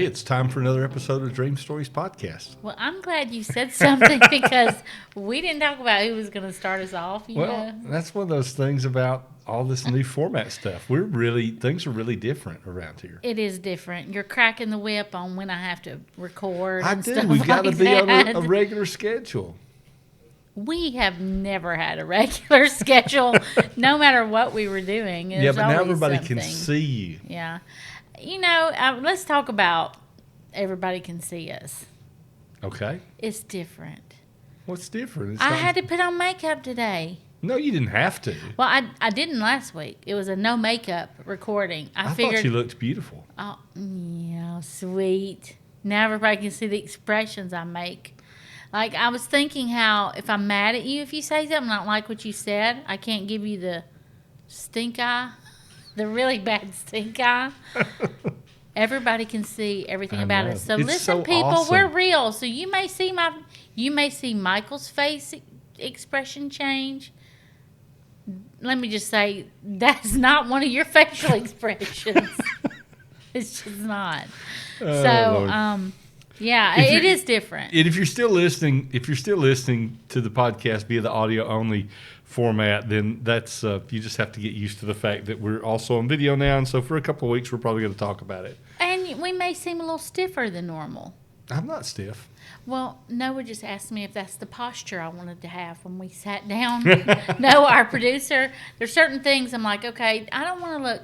it's time for another episode of Dream Stories Podcast. Well, I'm glad you said something because we didn't talk about who was going to start us off. You know? That's one of those things about all this new format stuff. Things are really different around here. It is different. You're cracking the whip on when I have to record. I and do. Stuff We've got to like be that. on a regular schedule. We have never had a regular schedule, no matter what we were doing. Yeah, but now everybody something. can see you. Yeah. You know, let's talk about everybody can see us. Okay. It's different. What's different? I had to put on makeup today. No, you didn't have to. Well, I didn't last week. It was a no makeup recording. I thought you looked beautiful. Oh, yeah, sweet. Now everybody can see the expressions I make. Like, I was thinking how if I'm mad at you, if you say something I don't like what you said, I can't give you the stink eye, the really bad stink eye. Everybody can see everything about us. So it's listen, so people, awesome. we're real. So you may see Michael's face expression change. Let me just say, that's not one of your facial expressions. It's just not. Yeah, it is different. And if you're still listening to the podcast via the audio only format, then that's you just have to get used to the fact that we're also on video now. And so for a couple of weeks, we're probably going to talk about it. And we may seem a little stiffer than normal. I'm not stiff. Well, Noah just asked me if that's the posture I wanted to have when we sat down. Noah, our producer, there's certain things I'm like, okay, I don't want to look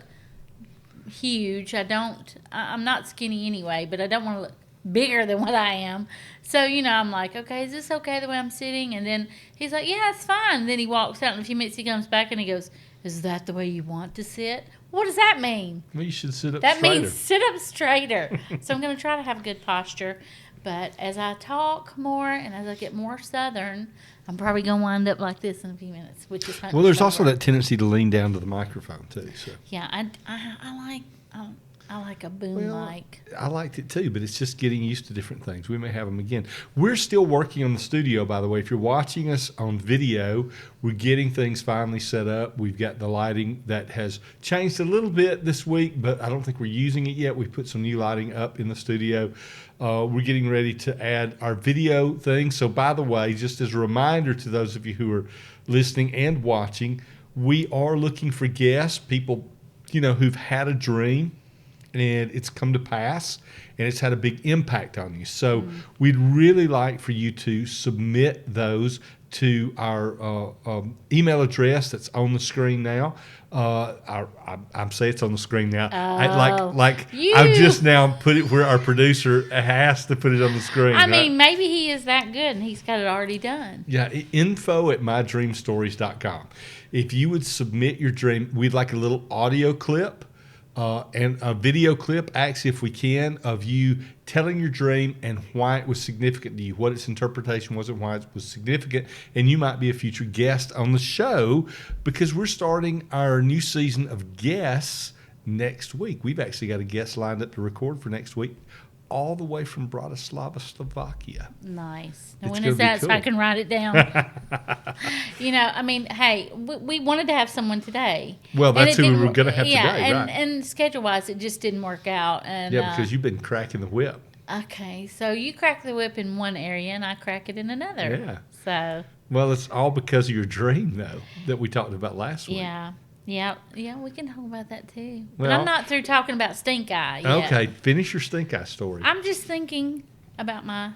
huge. I'm not skinny anyway, but I don't want to look bigger than what I am. So, I'm like, okay, is this okay the way I'm sitting? And then he's like, yeah, it's fine. And then he walks out, and in a few minutes he comes back and he goes, is that the way you want to sit? What does that mean? Well, you should sit up straighter. That straighter. means sit up straighter. So I'm going to try to have good posture. But as I talk more and as I get more Southern, I'm probably going to wind up like this in a few minutes, which is well. There's also that tendency to lean down to the microphone too. So yeah, I like a boom mic. I liked it too, but it's just getting used to different things. We may have them again. We're still working on the studio, by the way. If you're watching us on video, we're getting things finally set up. We've got the lighting that has changed a little bit this week, but I don't think we're using it yet. We've put some new lighting up in the studio. We're getting ready to add our video thing. So, by the way, just as a reminder to those of you who are listening and watching, we are looking for guests, people, who've had a dream and it's come to pass and it's had a big impact on you. So we'd really like for you to submit those to our email address that's on the screen now. I'm saying it's on the screen now. I've just now put it where our producer has to put it on the screen. I mean, maybe he is that good and he's got it already done. Yeah, info@mydreamstories.com. If you would submit your dream, we'd like a little audio clip. And a video clip, actually, if we can, of you telling your dream and why it was significant to you, what its interpretation was and why it was significant. And you might be a future guest on the show because we're starting our new season of guests next week. We've actually got a guest lined up to record for next week, all the way from Bratislava, Slovakia. Nice. Now, when is that cool. So I can write it down? Hey, we wanted to have someone today. Well, that's who we were going to have today, right? And schedule-wise, it just didn't work out. And because you've been cracking the whip. Okay, so you crack the whip in one area, and I crack it in another. Yeah. So. Well, it's all because of your dream, though, that we talked about last week. Yeah, we can talk about that too. But I'm not through talking about stink eye yet. Okay, finish your stink eye story. I'm just thinking about my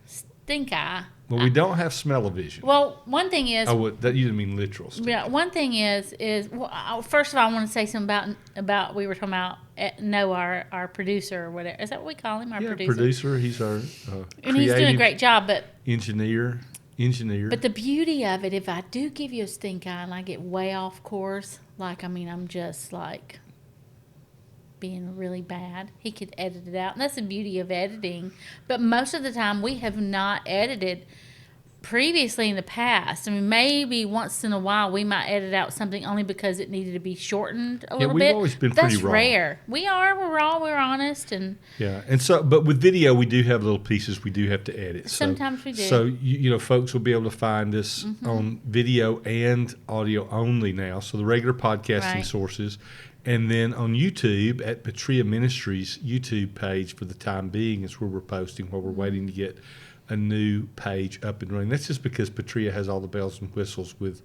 stink eye. Well, we don't have smell-o-vision. Well, one thing is... Oh, that you didn't mean literal stink. Yeah, one thing is first of all, I want to say something about we were talking about Noah, our producer or whatever. Is that what we call him, our producer? He's our and he's doing a great job, but... Engineer. But the beauty of it, if I do give you a stink eye and I get way off course, I'm just being really bad, he could edit it out. And that's the beauty of editing. But most of the time, we have not edited previously in the past. Maybe once in a while we might edit out something only because it needed to be shortened a little bit. We've always been pretty raw. That's rare. We are. We're raw. We're honest. And so, but with video, we do have little pieces we do have to edit. Sometimes we do. So, folks will be able to find us on video and audio only now. So the regular podcasting sources. And then on YouTube at Patria Ministries YouTube page for the time being is where we're posting while we're waiting to get a new page up and running. That's just because Patria has all the bells and whistles with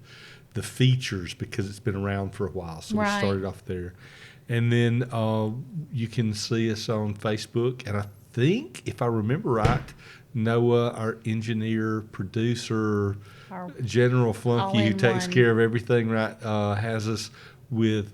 the features because it's been around for a while. So we started off there. And then you can see us on Facebook. And I think, if I remember right, Noah, our engineer, producer, general flunky who takes care of everything, right, has us with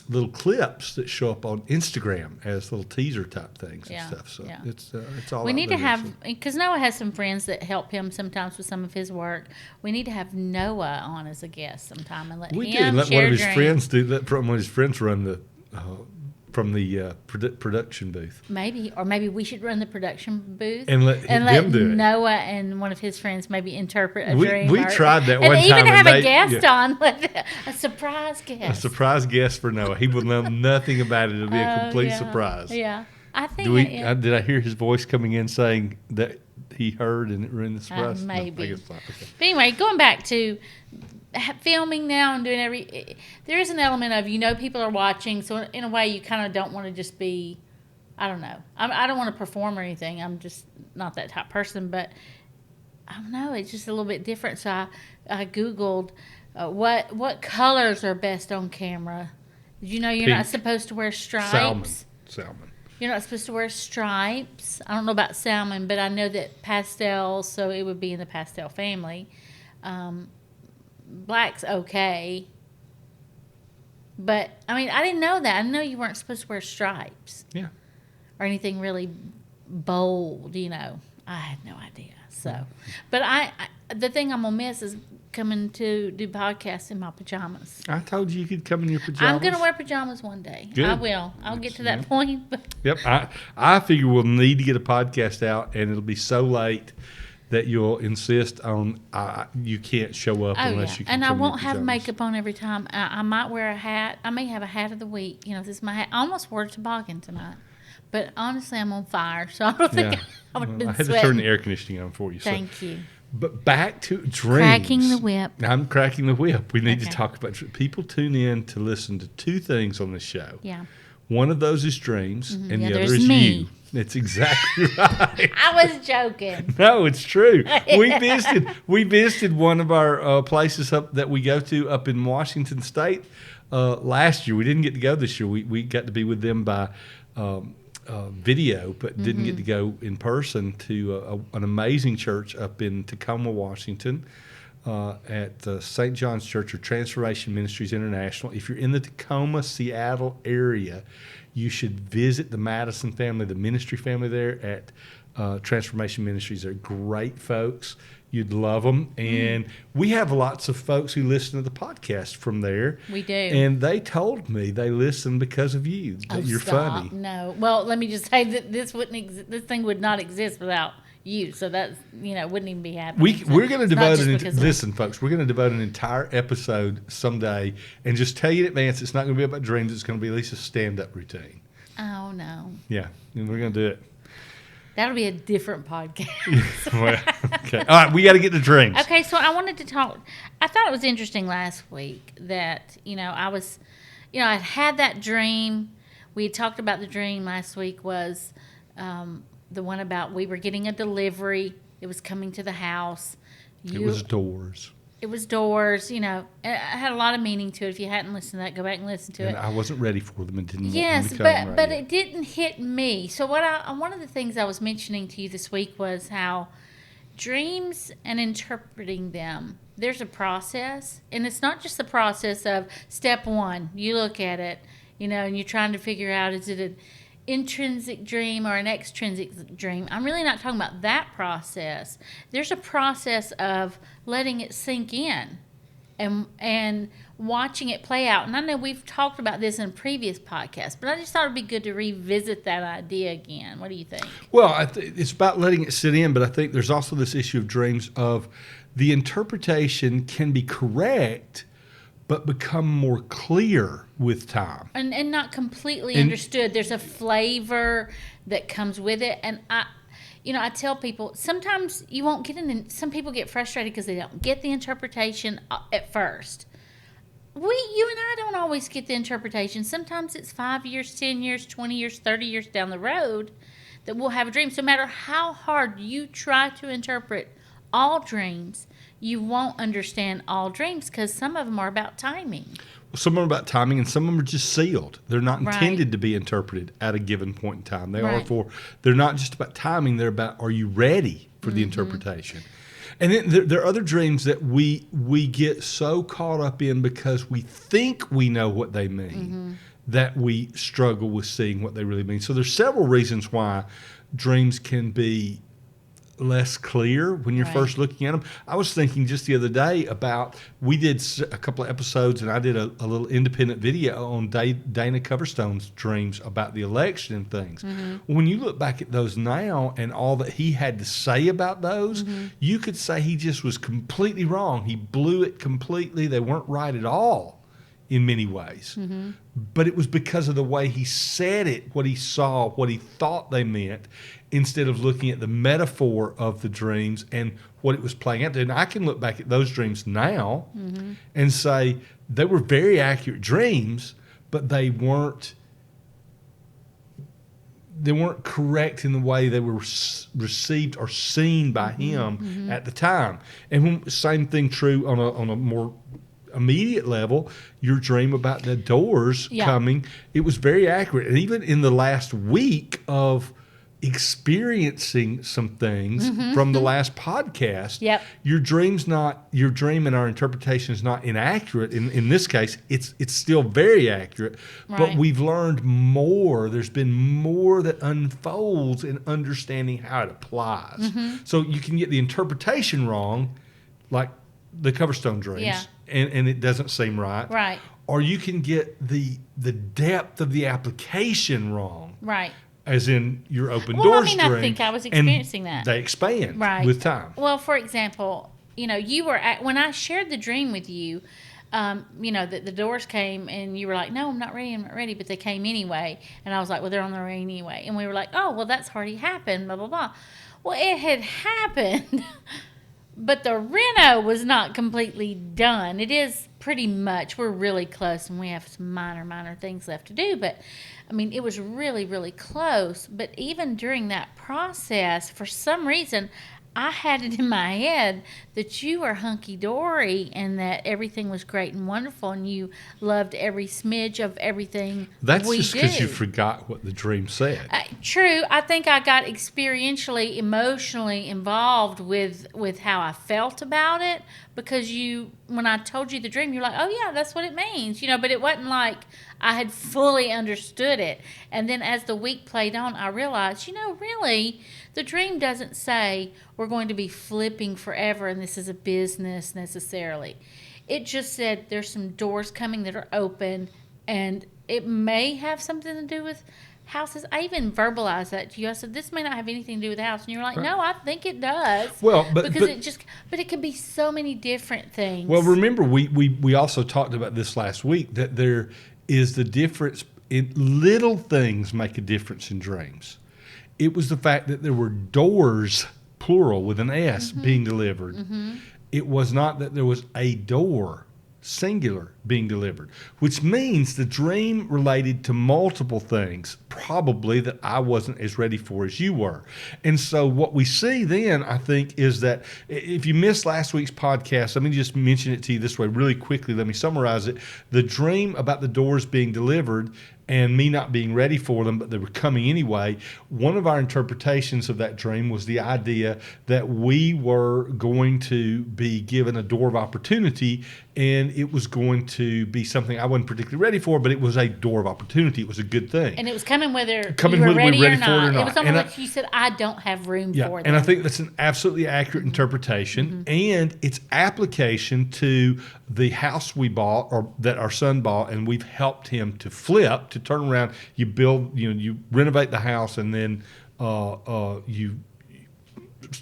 little clips that show up on Instagram as little teaser type things and stuff. So it's all. We need to have, because Noah has some friends that help him sometimes with some of his work. We need to have Noah on as a guest sometime and let him share let one of his dreams. friends do. Let one of his friends run the from the production booth. Maybe we should run the production booth and let them do it. Noah and one of his friends maybe interpret a dream. We tried that one time. And even have a guest on, a surprise guest. A surprise guest for Noah. He will know nothing about it. It'll be a complete surprise. Yeah, I think. Did I hear his voice coming in saying that he heard and it ruined the surprise? Maybe. No, I guess not. Okay. But anyway, going back to filming now and doing there is an element of people are watching, so in a way you kind of don't want to just be, I don't know, I don't want to perform or anything. I'm just not that type of person, but I don't know, it's just a little bit different. So I googled what colors are best on camera. Did you know you're Pink. not supposed to wear stripes? Salmon. You're not supposed to wear stripes. I don't know about salmon, but I know that pastels, so it would be in the pastel family. Black's okay. But, I didn't know that. I didn't know you weren't supposed to wear stripes. Yeah. Or anything really bold, I had no idea. So, but the thing I'm going to miss is coming to do podcasts in my pajamas. I told you could come in your pajamas. I'm going to wear pajamas one day. Good. I will. I'll get to that point. But Yep. I figure we'll need to get a podcast out, and it'll be so late that you'll insist on you can't show up unless you can. And I come in won't your have pajamas. makeup on every time. I might wear a hat. I may have a hat of the week. This is my hat. I almost wore a toboggan tonight. But honestly, I'm on fire, so I don't think I would have been I had sweating. to turn the air conditioning on for you. Thank you. But back to dreams. Cracking the whip. I'm cracking the whip. We need to talk about people tune in to listen to two things on this show. Yeah. One of those is dreams, and the other other's is me. you. That's exactly right. I was joking. No, it's true. We visited one of our places up that we go to up in Washington State last year. We didn't get to go this year. We got to be with them by video, but didn't get to go in person to an amazing church up in Tacoma, Washington, at St. John's Church or Transformation Ministries International. If you're in the Tacoma, Seattle area, you should visit the Madison family, the ministry family there at Transformation Ministries. They're great folks. You'd love them. And we have lots of folks who listen to the podcast from there. We do. And they told me they listen because of you, that you're funny. No. Well, let me just say that this thing would not exist without you. So that's, wouldn't even be happening. We're going to devote listen, folks, we're going to devote an entire episode someday and just tell you in advance it's not going to be about dreams. It's going to be Lisa's stand-up routine. Oh, no. Yeah, and we're going to do it. That'll be a different podcast. Well, okay. All right, we got to get to dreams. Okay, so I wanted to talk. I thought it was interesting last week that, I had that dream. We had talked about the dream last week was the one about we were getting a delivery. It was coming to the house. It was doors. It was doors, It had a lot of meaning to it. If you hadn't listened to that, go back and listen to it. And I wasn't ready for them and didn't want them Yes, to come but it didn't hit me. So one of the things I was mentioning to you this week was how dreams and interpreting them, there's a process. And it's not just the process of step one. You look at it, and you're trying to figure out, is it an intrinsic dream or an extrinsic dream? I'm really not talking about that process. There's a process of letting it sink in and watching it play out. And I know we've talked about this in a previous podcast, but I just thought it'd be good to revisit that idea again. What do you think? Well, it's about letting it sit in, but I think there's also this issue of dreams of the interpretation can be correct, but become more clear with time. And not completely understood. There's a flavor that comes with it. And I tell people, sometimes you won't get some people get frustrated because they don't get the interpretation at first. you and I don't always get the interpretation. Sometimes it's 5 years, 10 years, 20 years, 30 years down the road that we'll have a dream. So no matter how hard you try to interpret all dreams, you won't understand all dreams because some of them are about timing. Well, some of them are about timing, and some of them are just sealed. They're not Right. intended to be interpreted at a given point in time. They Right. they're not just about timing. They're about, are you ready for the interpretation? And then there are other dreams that we get so caught up in because we think we know what they mean that we struggle with seeing what they really mean. So there's several reasons why dreams can be less clear when you're Right. first looking at them. I was thinking just the other day about, we did a couple of episodes and I did a little independent video on Dana Coverstone's dreams about the election and things. When you look back at those now and all that he had to say about those, you could say he just was completely wrong. He blew it completely. They weren't right at all in many ways. But it was because of the way he said it, what he saw, what he thought they meant, instead of looking at the metaphor of the dreams and what it was playing out to. And I can look back at those dreams now and say they were very accurate dreams, but they weren't correct in the way they were received or seen by him at the time. And same thing true on a more immediate level. Your dream about the doors coming, it was very accurate. And even in the last week of experiencing some things from the last podcast, your dream and our interpretation is not inaccurate. In this case, it's still very accurate, but we've learned more. There's been more that unfolds in understanding how it applies. So you can get the interpretation wrong, like the Coverstone dreams, and it doesn't seem right. Right. Or you can get the depth of the application wrong. Right. As in your open Well, I doors mean, dream. I think I was experiencing that. They expand with time. Well, for example, you were when I shared the dream with you, that the doors came and you were like, "No, I'm not ready," but they came anyway, and I was like, "Well, they're on the way anyway," and we were like, "Oh, well, that's already happened," blah blah blah. Well, it had happened, but the reno was not completely done. It is pretty much. We're really close, and we have some minor things left to do, but. I mean, it was really, really close. But even during that process, for some reason, I had it in my head that you were hunky-dory and that everything was great and wonderful and you loved every smidge of everything That's we just do. because you forgot what the dream said. True. I think I got experientially, emotionally involved with how I felt about it because when I told you the dream, you're like, oh, yeah, that's what it means. But it wasn't like I had fully understood it. And then as the week played on, I realized, really, the dream doesn't say we're going to be flipping forever and this is a business necessarily. It just said there's some doors coming that are open and it may have something to do with houses. I even verbalized that to you. I said, this may not have anything to do with the house. And you were like, no, I think it does. Well, but it could be so many different things. Well, remember, we also talked about this last week, that there is the difference in little things make a difference in dreams. It was the fact that there were doors, plural, with an S, being delivered. It was not that there was a door, singular, being delivered, which means the dream related to multiple things, probably that I wasn't as ready for as you were. And so what we see then, I think, is that if you missed last week's podcast, let me just mention it to you this way really quickly. Let me summarize it. The dream about the doors being delivered and me not being ready for them, but they were coming anyway. One of our interpretations of that dream was the idea that we were going to be given a door of opportunity, and it was going to be something I wasn't particularly ready for, but it was a door of opportunity. It was a good thing. And it was coming whether we were were ready ready or for it or not. not. It was almost like you said, I don't have room for them. And I think that's an absolutely accurate interpretation, and its application to the house we bought, or that our son bought, and we've helped him to flip, to turn around. You build, you renovate the house, and then you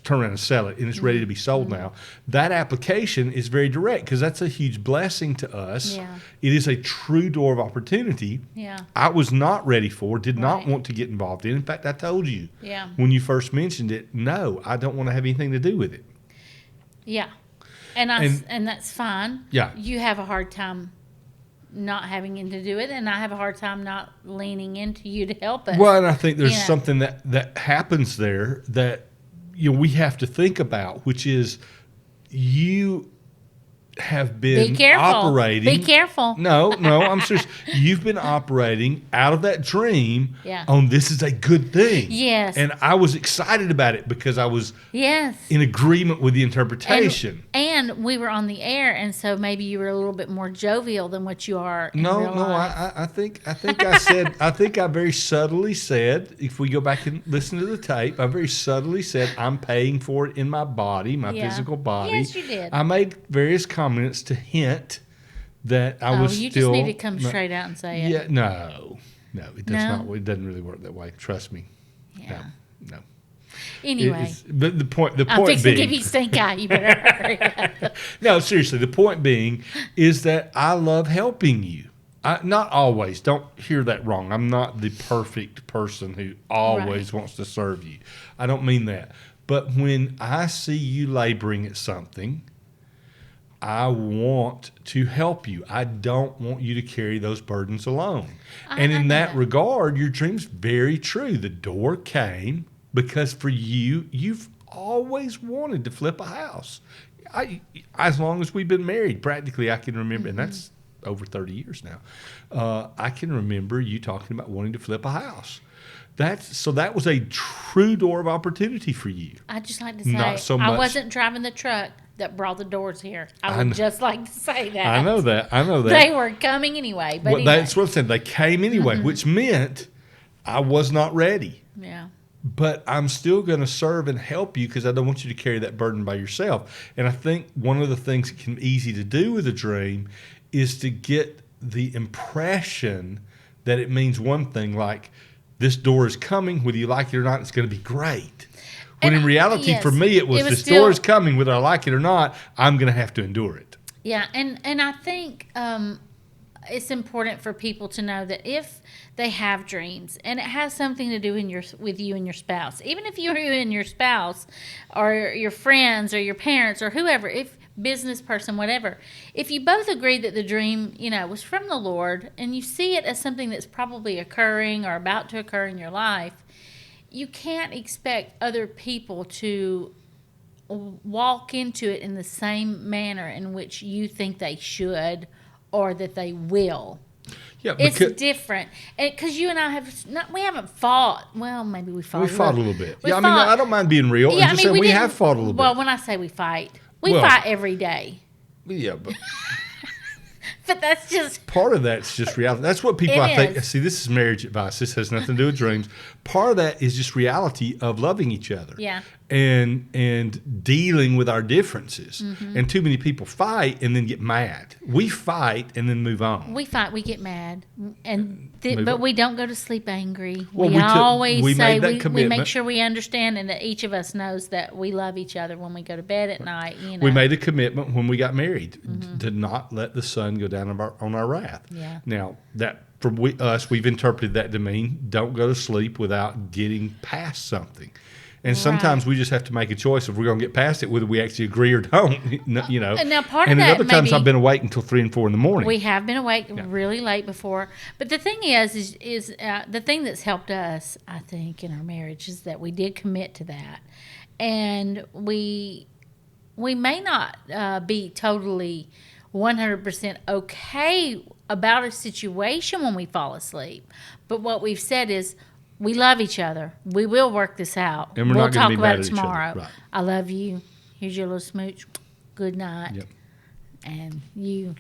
turn around and sell it, and it's ready to be sold now. That application is very direct because that's a huge blessing to us. Yeah. It is a true door of opportunity. Yeah. I was not ready for, did not want to get involved in. In fact, I told you when you first mentioned it, no, I don't want to have anything to do with it. Yeah. And that's fine. Yeah. You have a hard time not having to do it, and I have a hard time not leaning into you to help us. Well, and I think there's You know. something that happens there that we have to think about, which is you have been Be careful. operating. Be careful. No, I'm serious. You've been operating out of that dream Yeah. on this is a good thing. Yes. And I was excited about it because I was Yes. in agreement with the interpretation. And we were on the air, and so maybe you were a little bit more jovial than what you are in real life. I think I said I think I very subtly said, if we go back and listen to the tape, I very subtly said I'm paying for it in my body, my Yeah. physical body. Yes, you did. I made various comments to hint that I was you still. just need to come straight out and say it. Yeah, no, it does No? not. It doesn't really work that way. Trust me. Yeah. No. Anyway, But the point I'm fixing being, to give you stink eye. You better hurry up. no, seriously, the point being is that I love helping you. Not always. Don't hear that wrong. I'm not the perfect person who always wants to serve you. I don't mean that. But when I see you laboring at something, I want to help you. I don't want you to carry those burdens alone. And in that regard, your dream's very true. The door came because for you, you've always wanted to flip a house. As long as we've been married, practically I can remember, and that's over 30 years now. I can remember you talking about wanting to flip a house. So that was a true door of opportunity for you. I'd just like to say, Not so I much- wasn't driving the truck that brought the doors here. I I would know. just like to say that. I know that. They were coming anyway. But Well, anyway. that's what I said. They came anyway, which meant I was not ready. Yeah. But I'm still going to serve and help you because I don't want you to carry that burden by yourself. And I think one of the things that can be easy to do with a dream is to get the impression that it means one thing, like this door is coming, whether you like it or not, it's going to be great. When And in reality, yes, for me, it was this still- door is coming, whether I like it or not, I'm going to have to endure it. Yeah, and I think it's important for people to know that if they have dreams and it has something to do with you and your spouse, even if you and your spouse or your friends or your parents or whoever, if business person, whatever, if you both agree that the dream, was from the Lord and you see it as something that's probably occurring or about to occur in your life, you can't expect other people to walk into it in the same manner in which you think they should or that they will. Yeah, It's different, because you and I we haven't fought. Well, maybe we fought. we fought a little bit. We Yeah, I mean, fought. I don't mind being real. Yeah, and just saying we have didn't- fought a little Well, bit. when I say we fight, we Well- fight every day. Yeah, but But that's just part of that's just reality. That's what people, It I think, is. see, this is marriage advice. This has nothing to do with dreams. Part of that is just reality of loving each other. Yeah. And dealing with our differences. Mm-hmm. And too many people fight and then get mad. We fight and then move on. we fight. We get mad, and Move but on. we don't go to sleep angry. Well, we we took- always we say made that we make commitment. sure we understand, and that each of us knows that we love each other when we go to bed at night. We made a commitment when we got married to not let the sun go down on our wrath. Yeah. Now, that for us, we've interpreted that to mean don't go to sleep without getting past something. And sometimes we just have to make a choice if we're going to get past it, whether we actually agree or don't. And now part of and that at other times, maybe- I've been awake until 3 and 4 in the morning. We have been awake really late before, but the thing is the thing that's helped us, I think, in our marriage is that we did commit to that, and we may not be totally 100% okay about a situation when we fall asleep, but what we've said is we love each other. We will work this out. And we're we'll not gonna talk be about mad it at each other. tomorrow. Right. I love you. Here's your little smooch. Good night. Yep. And you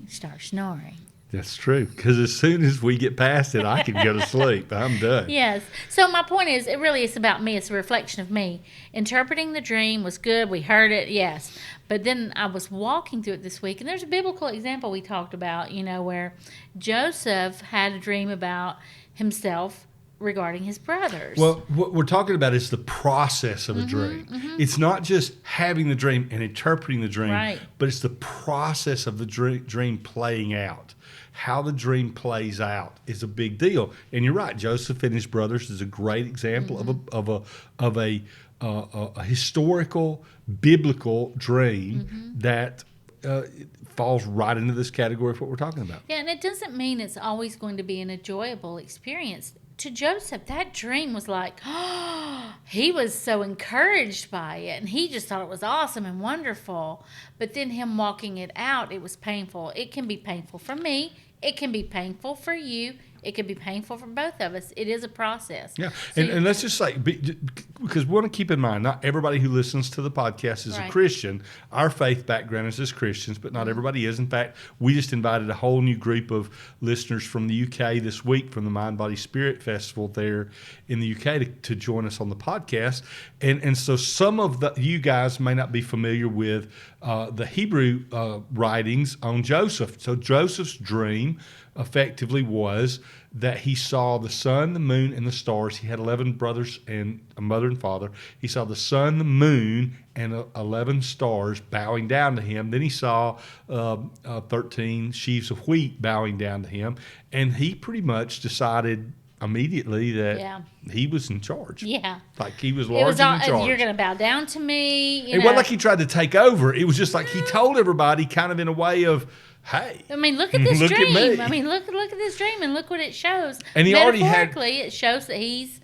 start snoring. That's true. Because as soon as we get past it, I can go to sleep. I'm done. Yes. So my point is, it really is about me. It's a reflection of me. Interpreting the dream was good. We heard it, yes. But then I was walking through it this week, and there's a biblical example we talked about, where Joseph had a dream about himself regarding his brothers. Well, what we're talking about is the process of a dream. It's not just having the dream and interpreting the dream, Right. but it's the process of the dream playing out. How the dream plays out is a big deal. And you're right, Joseph and his brothers is a great example of a historical biblical dream that it falls right into this category of what we're talking about. Yeah, and it doesn't mean it's always going to be an enjoyable experience. To Joseph, that dream was like, he was so encouraged by it, and he just thought it was awesome and wonderful. But then him walking it out, it was painful. It can be painful for me. It can be painful for you. It could be painful for both of us. It is a process. Yeah, So and let's just say, because we want to keep in mind, not everybody who listens to the podcast is a Right. Christian. Our faith background is as Christians, but not everybody is. In fact, we just invited a whole new group of listeners from the UK this week from the Mind, Body, Spirit Festival there in the UK to join us on the podcast. And so some of you guys may not be familiar with the Hebrew writings on Joseph. So Joseph's dream effectively was that he saw the sun, the moon, and the stars. He had 11 brothers and a mother and father. He saw the sun, the moon, and 11 stars bowing down to him. Then he saw 13 sheaves of wheat bowing down to him. And he pretty much decided immediately that he was in charge. Yeah. Like he was It large was and in charge. you're going to bow down to me. It wasn't like he tried to take over. It was just like he told everybody kind of in a way of, hey. I mean, look at this Look at dream. me. I mean, look at this dream and look what it shows. And he already had- Metaphorically, it shows that he's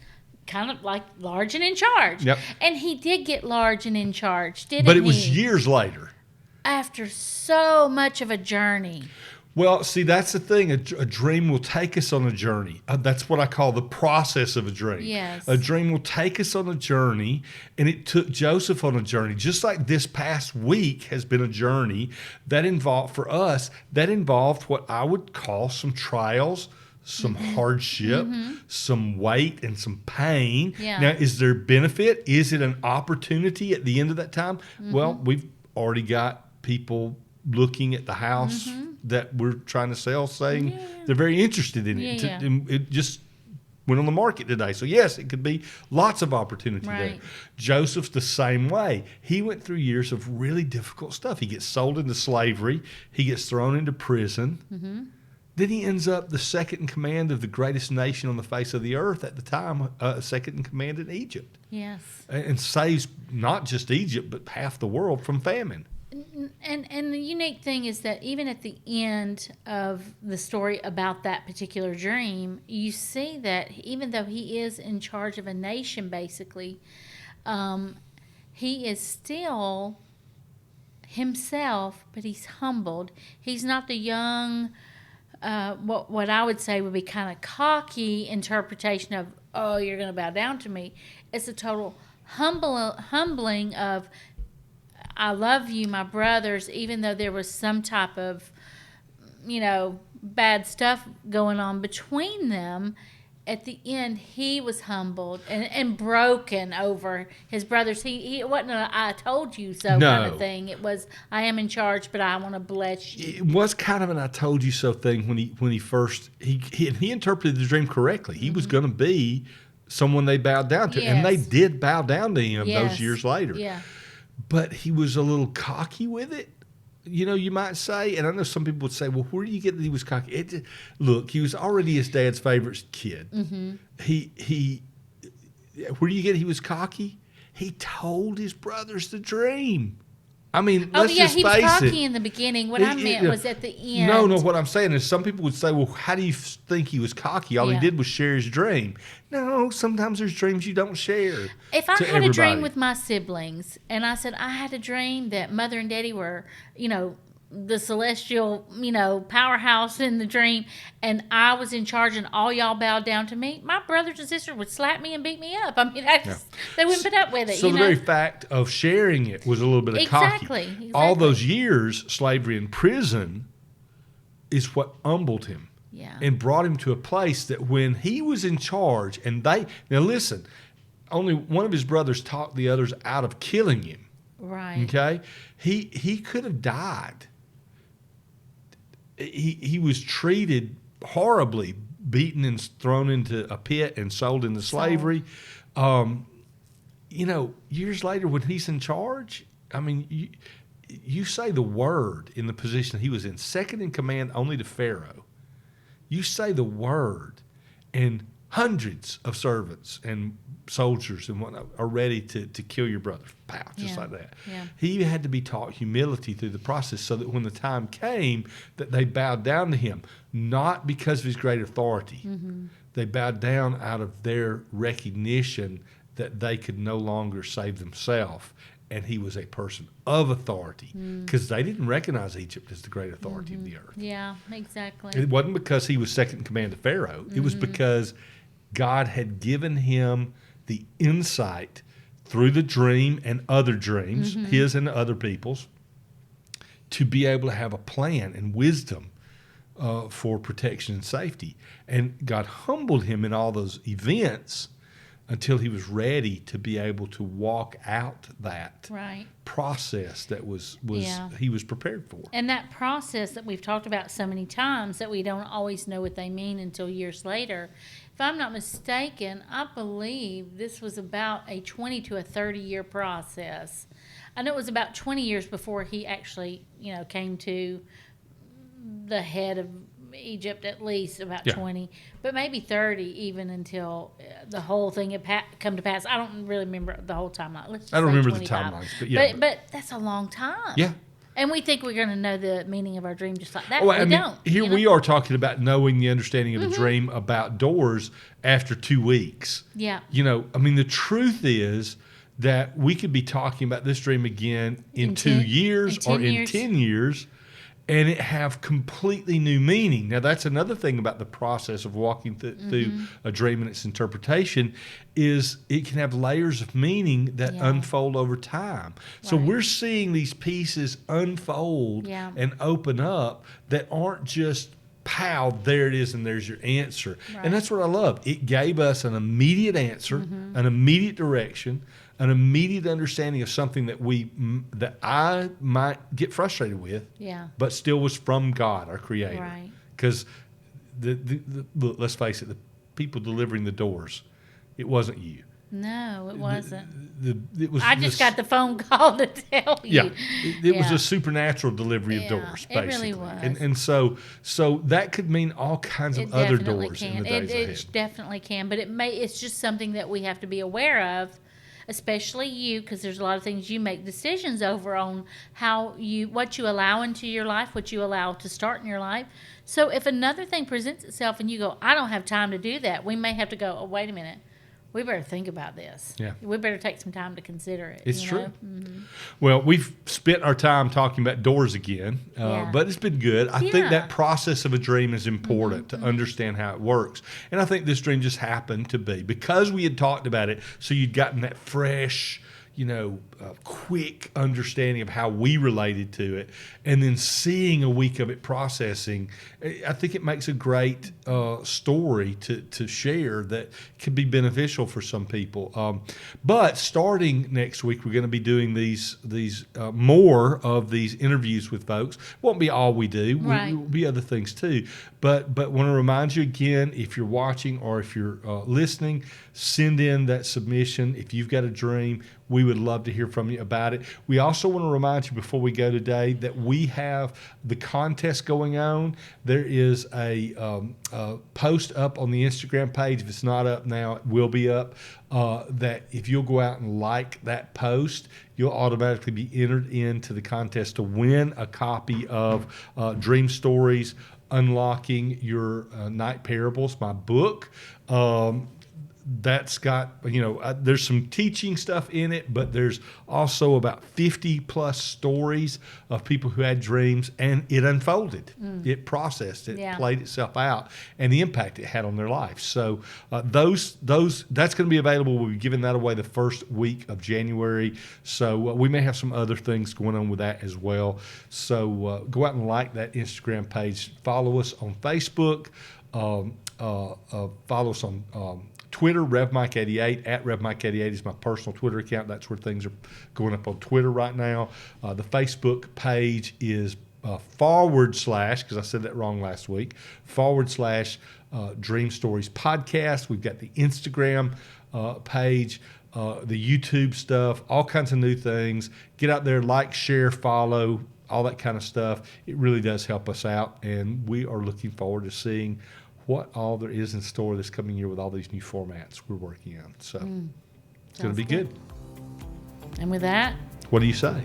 kind of like large and in charge. Yep. And he did get large and in charge, didn't he? But it was years later. After so much of a journey. Well, see, that's the thing. A dream will take us on a journey. That's what I call the process of a dream. Yes. A dream will take us on a journey, and it took Joseph on a journey. Just like this past week has been a journey that involved, for us, that involved what I would call some trials, some hardship, some weight, and some pain. Yeah. Now, is there benefit? Is it an opportunity at the end of that time? Well, we've already got people looking at the house that we're trying to sell saying they're very interested in it. Yeah. And it just went on the market today. So, yes, it could be lots of opportunity there. Right. Joseph's the same way. He went through years of really difficult stuff. He gets sold into slavery. He gets thrown into prison. Then he ends up the second in command of the greatest nation on the face of the earth at the time, second in command in Egypt. Yes. And saves not just Egypt, but half the world from famine. And the unique thing is that even at the end of the story about that particular dream, you see that even though he is in charge of a nation, basically, he is still himself, but he's humbled. He's not the young, what I would say would be kind of cocky interpretation of, oh, you're going to bow down to me. It's a total humbling of, I love you, my brothers, even though there was some type of, bad stuff going on between them. At the end, he was humbled and broken over his brothers. It wasn't a "I told you so" kind of thing. It was, "I am in charge, but I want to bless you." It was kind of an "I told you so" thing when he first he interpreted the dream correctly. He was going to be someone they bowed down to, and they did bow down to him those years later. Yeah. But he was a little cocky with it, you might say. And I know some people would say, well, where do you get that he was cocky? Look, he was already his dad's favorite kid. Where do you get he was cocky? He told his brothers the dream. I mean, let's just face it. He was cocky in the beginning. What I meant was at the end. No, what I'm saying is some people would say, well, how do you think he was cocky? All he did was share his dream. No, sometimes there's dreams you don't share. If I had a dream with my siblings and I said I had a dream that Mother and Daddy were, the celestial, powerhouse in the dream, and I was in charge and all y'all bowed down to me, my brothers and sisters would slap me and beat me up. I mean, they wouldn't put up with it. So the very fact of sharing it was a little bit of cocky. Exactly. All those years, slavery in prison is what humbled him. Yeah. And brought him to a place that when he was in charge, now listen, only one of his brothers talked the others out of killing him. Right. Okay? He could have died. He was treated horribly, beaten and thrown into a pit and sold into slavery. Years later when he's in charge, I mean, you say the word in the position he was in, second in command only to Pharaoh. You say the word, and hundreds of servants and soldiers and whatnot are ready to kill your brother. Pow, just like that. Yeah. He had to be taught humility through the process so that when the time came that they bowed down to him, not because of his great authority. They bowed down out of their recognition that they could no longer save themselves, and he was a person of authority, because they didn't recognize Egypt as the great authority of the earth. Yeah, exactly. It wasn't because he was second in command to Pharaoh. It was because God had given him the insight through the dream and other dreams, his and other people's, to be able to have a plan and wisdom for protection and safety. And God humbled him in all those events until he was ready to be able to walk out that Right. process that was Yeah. he was prepared for. And that process that we've talked about so many times that we don't always know what they mean until years later. If I'm not mistaken, I believe this was about a 20 to a 30-year process. I know it was about 20 years before he actually, came to the head of Egypt, at least about 20, but maybe 30 even until the whole thing had come to pass. I don't really remember the whole timeline. Let's just I don't say remember 25. the timelines, but yeah. But that's a long time. Yeah. And we think we're going to know the meaning of our dream just like that. Well, We don't. Here we are talking about knowing the understanding of a dream about doors after 2 weeks. Yeah. The truth is that we could be talking about this dream again in 2 years in or 10 in years. 10 years, and it have completely new meaning. Now, that's another thing about the process of walking through a dream and its interpretation is it can have layers of meaning that unfold over time. So Right. we're seeing these pieces unfold Yeah. and open up that aren't just pow, there it is, and there's your answer. Right. And that's what I love. It gave us an immediate answer, an immediate direction, an immediate understanding of something that I might get frustrated with, Yeah. but still was from God, our Creator. Right. Because look, let's face it, the people delivering the doors, it wasn't you. No, it wasn't. It was I just got the phone call to tell you. Yeah, it was Yeah. a supernatural delivery of Yeah, doors, it really basically. was. And so that could mean all kinds of It other definitely doors can. in the days ahead. It definitely can, but it's just something that we have to be aware of, especially you, because there's a lot of things you make decisions over on what you allow into your life, what you allow to start in your life. So if another thing presents itself and you go, I don't have time to do that, we may have to go, oh, wait a minute. We better think about this. Yeah. We better take some time to consider it. It's you true. know? Mhm. Well, we've spent our time talking about doors again, Yeah. but it's been good. I think Yeah. that process of a dream is important to understand how it works. And I think this dream just happened to be because we had talked about it, so you'd gotten that fresh, quick understanding of how we related to it, and then seeing a week of it processing. I think it makes a great story to share that could be beneficial for some people. But starting next week, we're going to be doing these more of these interviews with folks. Won't be all we do. Right. Will be other things too. But want to remind you again, if you're watching or if you're listening, send in that submission. If you've got a dream, we would love to hear from you about it. We also want to remind you before we go today that we have the contest going on. There is a post up on the Instagram page. If it's not up now, it will be up. That if you'll go out and like that post, you'll automatically be entered into the contest to win a copy of Dream Stories, Unlocking Your Night Parables, my book. That's got, there's some teaching stuff in it, but there's also about 50 plus stories of people who had dreams, and it unfolded. It processed, it played itself out, and the impact it had on their life. So that's going to be available. We'll be giving that away the first week of January. So we may have some other things going on with that as well. So go out and like that Instagram page. Follow us on Facebook. Follow us on Twitter, RevMike88, at RevMike88 is my personal Twitter account. That's where things are going up on Twitter right now. The Facebook page is / because I said that wrong last week, / Dream Stories Podcast. We've got the Instagram page, the YouTube stuff, all kinds of new things. Get out there, like, share, follow, all that kind of stuff. It really does help us out, and we are looking forward to seeing what all there is in store this coming year with all these new formats we're working on. So it's going to be good. And with that, What do you say?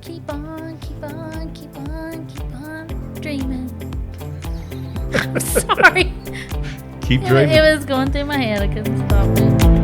keep on, keep on, keep on, keep on dreaming. Sorry. Keep dreaming. It was going through my head. I couldn't stop it.